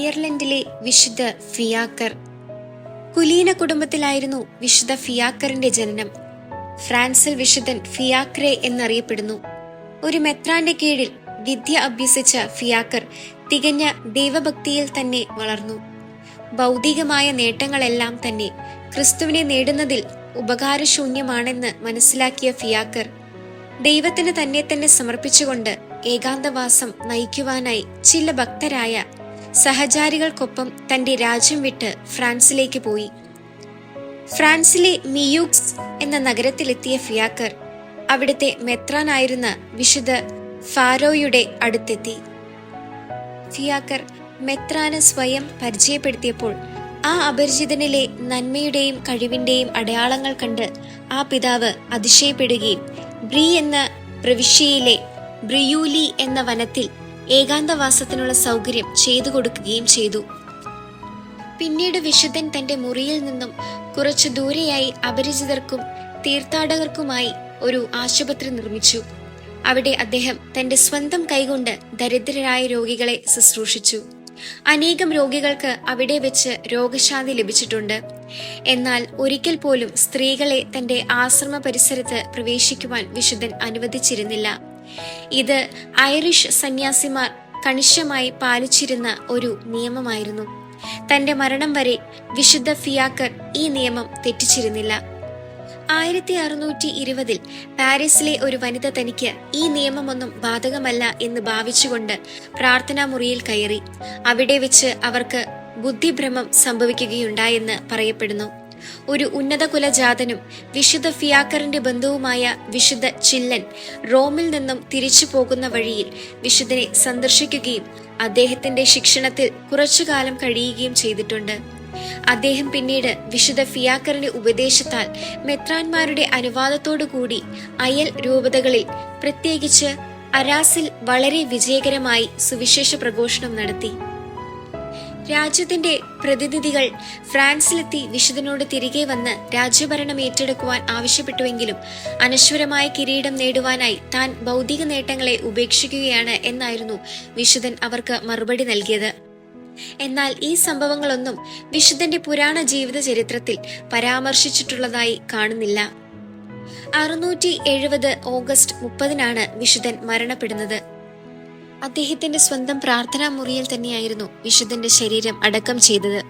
അയർലൻഡിലെ വിശുദ്ധ ഫിയാക്കർ. കുലീന കുടുംബത്തിലായിരുന്നു വിശുദ്ധ ഫിയാക്കറിന്റെ ജനനം. ഫ്രാൻസിൽ വിശുദ്ധൻ ഫിയാക്രെ എന്നറിയപ്പെടുന്നു. ഒരു മെത്രാന്റെ കീഴിൽ വിദ്യ അഭ്യസിച്ച ഫിയാക്കർ തികഞ്ഞ ദൈവഭക്തിയിൽ തന്നെ വളർന്നു. ഭൗതികമായ നേട്ടങ്ങളെല്ലാം തന്നെ ക്രിസ്തുവിനെ നേടുന്നതിൽ ഉപകാരശൂന്യമാണെന്ന് മനസ്സിലാക്കിയ ഫിയാക്കർ ദൈവത്തിന് തന്നെ സമർപ്പിച്ചുകൊണ്ട് ഏകാന്തവാസം നയിക്കുവാനായി ചില ഭക്തരായ സഹചാരികൾക്കൊപ്പം തന്റെ രാജ്യം വിട്ട് ഫ്രാൻസിലേക്ക് പോയി. ഫ്രാൻസിലെ മിയൂക്സ് എന്ന നഗരത്തിലെത്തിയ ഫിയാക്കർ അവിടുത്തെ മെത്രാനായിരുന്ന വിശുദ്ധ ഫാരോയുടെ അടുത്തെത്തി. ഫിയാക്കർ മെത്രാന് സ്വയം പരിചയപ്പെടുത്തിയപ്പോൾ ആ അപരിചിതനിലെ നന്മയുടെയും കഴിവിന്റെയും അടയാളങ്ങൾ കണ്ട് ആ പിതാവ് അതിശയപ്പെടുകയും ബ്രീ എന്ന പ്രവിശ്യയിലെ ബ്രിയൂലി എന്ന വനത്തിൽ ഏകാന്തവാസത്തിനുള്ള സൗകര്യം ചെയ്തു കൊടുക്കുകയും ചെയ്തു. പിന്നീട് വിശുദ്ധൻ തന്റെ മുറിയിൽ നിന്നും കുറച്ചു ദൂരെയായി അപരിചിതർക്കും തീർത്ഥാടകർക്കുമായി ഒരു ആശുപത്രി നിർമ്മിച്ചു. അവിടെ അദ്ദേഹം തന്റെ സ്വന്തം കൈകൊണ്ട് ദരിദ്രരായ രോഗികളെ ശുശ്രൂഷിച്ചു. അനേകം രോഗികൾക്ക് അവിടെ വെച്ച് രോഗശാന്തി ലഭിച്ചിട്ടുണ്ട്. എന്നാൽ ഒരിക്കൽ പോലും സ്ത്രീകളെ തന്റെ ആശ്രമ പരിസരത്ത് പ്രവേശിക്കുവാൻ വിശുദ്ധൻ അനുവദിച്ചിരുന്നില്ല. ഇത് ഐറിഷ് സന്യാസിമാർ കണിശമായി പാലിച്ചിരുന്ന ഒരു നിയമമായിരുന്നു. തന്റെ മരണം വരെ വിശുദ്ധ ഫിയാക്കർ ഈ നിയമം തെറ്റിച്ചിരുന്നില്ല. 1620 പാരീസിലെ ഒരു വനിത തനിക്ക് ഈ നിയമമൊന്നും ബാധകമല്ല എന്ന് ഭാവിച്ചുകൊണ്ട് പ്രാർത്ഥനാ മുറിയിൽ കയറി. അവിടെ വെച്ച് അവർക്ക് ബുദ്ധിഭ്രമം സംഭവിക്കുകയുണ്ടായെന്ന് പറയപ്പെടുന്നു. ഒരു ഉന്നത കുലജാതനും വിശുദ്ധ ഫിയാക്കറിന്റെ ബന്ധുവുമായ വിശുദ്ധ ചില്ലൻ റോമിൽ നിന്നും തിരിച്ചു പോകുന്ന വഴിയിൽ വിശുദ്ധനെ സന്ദർശിക്കുകയും അദ്ദേഹത്തിന്റെ ശിക്ഷണത്തിൽ കുറച്ചുകാലം കഴിയുകയും ചെയ്തിട്ടുണ്ട്. അദ്ദേഹം പിന്നീട് വിശുദ്ധ ഫിയാക്കറിന്റെ ഉപദേശത്താൽ മെത്രാന്മാരുടെ അനുവാദത്തോടുകൂടി അയൽ രൂപതകളിൽ, പ്രത്യേകിച്ച് അരാസിൽ വളരെ വിജയകരമായി സുവിശേഷ പ്രഘോഷണം നടത്തി. രാജ്യത്തിന്റെ പ്രതിനിധികൾ ഫ്രാൻസിലെത്തി വിശുദ്ധനോട് തിരികെ വന്ന് രാജ്യഭരണം ഏറ്റെടുക്കുവാൻ ആവശ്യപ്പെട്ടുവെങ്കിലും അനശ്വരമായ കിരീടം നേടുവാനായി താൻ ഭൗതിക നേട്ടങ്ങളെ ഉപേക്ഷിക്കുകയാണ് എന്നായിരുന്നു വിശുദ്ധൻ അവർക്ക് മറുപടി നൽകിയത്. എന്നാൽ ഈ സംഭവങ്ങളൊന്നും വിശുദ്ധന്റെ പുരാണ ജീവിത ചരിത്രത്തിൽ പരാമർശിച്ചിട്ടുള്ളതായി കാണുന്നില്ല. 670 ഓഗസ്റ്റ് 30 വിശുദ്ധൻ മരണപ്പെടുന്നത്. അദ്ദേഹത്തിന്റെ സ്വന്തം പ്രാർത്ഥനാ മുറിയിൽ തന്നെയായിരുന്നു വിശുദ്ധന്റെ ശരീരം അടക്കം ചെയ്തത്.